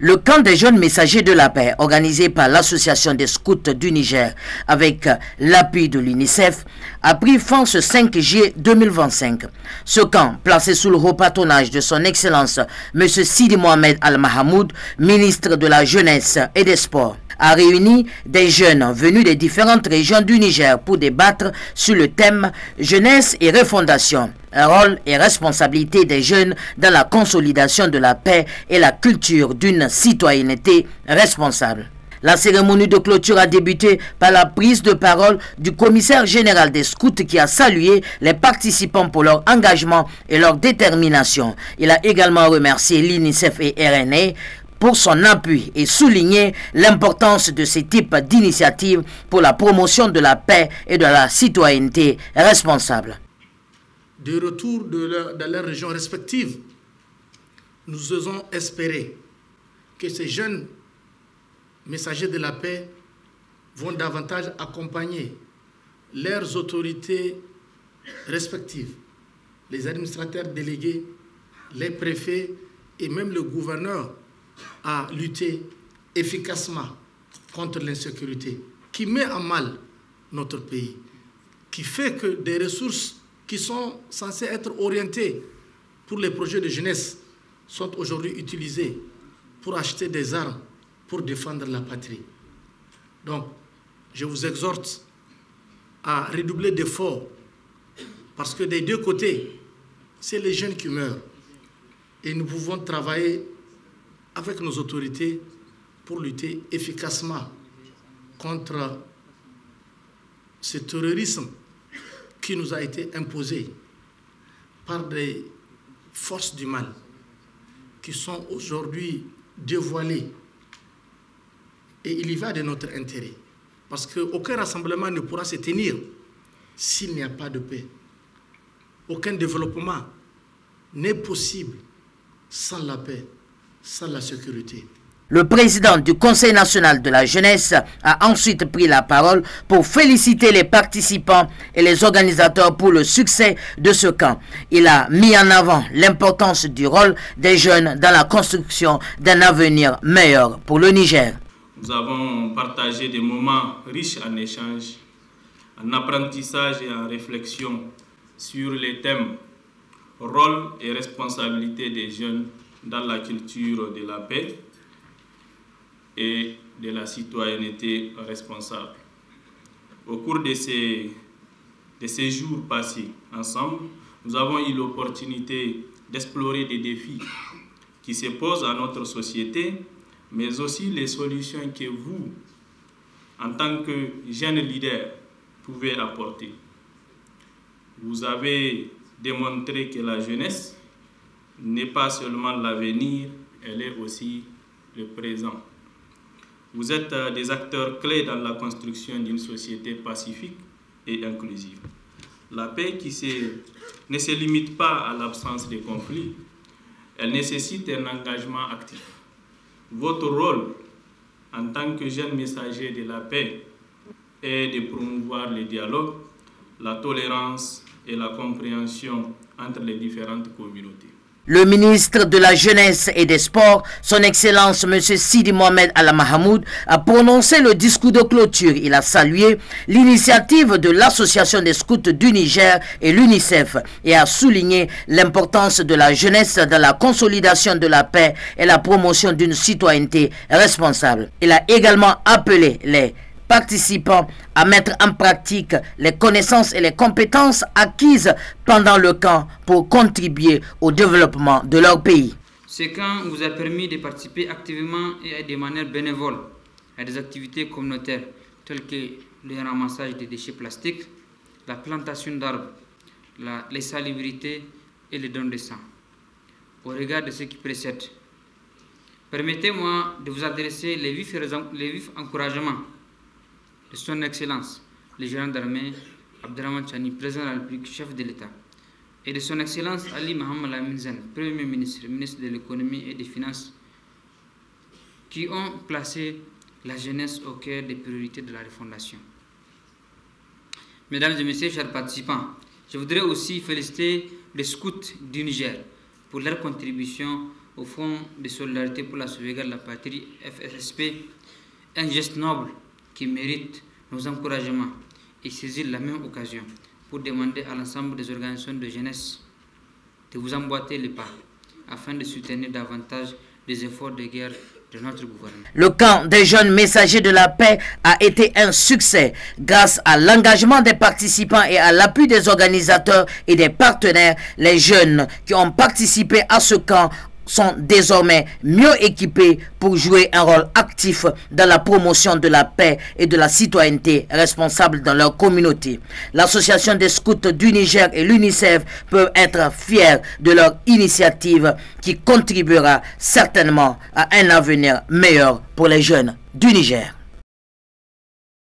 Le camp des jeunes messagers de la paix, organisé par l'Association des scouts du Niger avec l'appui de l'UNICEF, a pris fin ce 5 juillet 2025. Ce camp, placé sous le haut patronage de son Excellence M. Sidi Mohamed Al-Mahamoud, ministre de la Jeunesse et des Sports, a réuni des jeunes venus des différentes régions du Niger pour débattre sur le thème « Jeunesse et refondation ». Rôle et responsabilité des jeunes dans la consolidation de la paix et la culture d'une citoyenneté responsable. La cérémonie de clôture a débuté par la prise de parole du commissaire général des scouts qui a salué les participants pour leur engagement et leur détermination. Il a également remercié l'UNICEF et RNA pour son appui et souligné l'importance de ce type d'initiative pour la promotion de la paix et de la citoyenneté responsable. De retour dans leurs régions respectives, nous osons espérer que ces jeunes messagers de la paix vont davantage accompagner leurs autorités respectives, les administrateurs délégués, les préfets et même le gouverneur à lutter efficacement contre l'insécurité qui met en mal notre pays, qui fait que des ressources qui sont censées être orientées pour les projets de jeunesse sont aujourd'hui utilisées pour acheter des armes pour défendre la patrie. Donc, je vous exhorte à redoubler d'efforts parce que des deux côtés, c'est les jeunes qui meurent. Et nous pouvons travailler avec nos autorités pour lutter efficacement contre ce terrorisme qui nous a été imposé par des forces du mal qui sont aujourd'hui dévoilées. Et il y va de notre intérêt. Parce qu'aucun rassemblement ne pourra se tenir s'il n'y a pas de paix. Aucun développement n'est possible sans la paix, sans la sécurité. Le président du Conseil national de la jeunesse a ensuite pris la parole pour féliciter les participants et les organisateurs pour le succès de ce camp. Il a mis en avant l'importance du rôle des jeunes dans la construction d'un avenir meilleur pour le Niger. Nous avons partagé des moments riches en échanges, en apprentissage et en réflexion sur les thèmes rôle et responsabilité des jeunes dans la culture de la paix et de la citoyenneté responsable. Au cours de ces jours passés ensemble, nous avons eu l'opportunité d'explorer des défis qui se posent à notre société, mais aussi les solutions que vous, en tant que jeunes leaders, pouvez apporter. Vous avez démontré que la jeunesse n'est pas seulement l'avenir, elle est aussi le présent. Vous êtes des acteurs clés dans la construction d'une société pacifique et inclusive. La paix ne se limite pas à l'absence de conflits, elle nécessite un engagement actif. Votre rôle en tant que jeune messager de la paix est de promouvoir le dialogue, la tolérance et la compréhension entre les différentes communautés. Le ministre de la Jeunesse et des Sports, son Excellence M. Sidi Mohamed Al-Mahamoud, a prononcé le discours de clôture. Il a salué l'initiative de l'Association des scouts du Niger et l'UNICEF et a souligné l'importance de la jeunesse dans la consolidation de la paix et la promotion d'une citoyenneté responsable. Il a également appelé les participants à mettre en pratique les connaissances et les compétences acquises pendant le camp pour contribuer au développement de leur pays. Ce camp vous a permis de participer activement et de manière bénévole à des activités communautaires telles que le ramassage des déchets plastiques, la plantation d'arbres, les salubrités et le don de sang. Au regard de ce qui précède, permettez-moi de vous adresser les vifs encouragements de son Excellence, le général d'armée Abderrahmane Chani, président de la République, chef de l'État, et de son Excellence Ali Mohamed Lamine Zen, Premier ministre, ministre de l'économie et des finances, qui ont placé la jeunesse au cœur des priorités de la refondation. Mesdames et messieurs, chers participants, je voudrais aussi féliciter les scouts du Niger pour leur contribution au Fonds de solidarité pour la sauvegarde de la patrie, FSSP, un geste noble qui mérite nos encouragements et saisir la même occasion pour demander à l'ensemble des organisations de jeunesse de vous emboîter les pas afin de soutenir davantage les efforts de guerre de notre gouvernement. Le camp des jeunes messagers de la paix a été un succès grâce à l'engagement des participants et à l'appui des organisateurs et des partenaires. Les jeunes qui ont participé à ce camp sont désormais mieux équipés pour jouer un rôle actif dans la promotion de la paix et de la citoyenneté responsable dans leur communauté. L'Association des scouts du Niger et l'UNICEF peuvent être fiers de leur initiative qui contribuera certainement à un avenir meilleur pour les jeunes du Niger.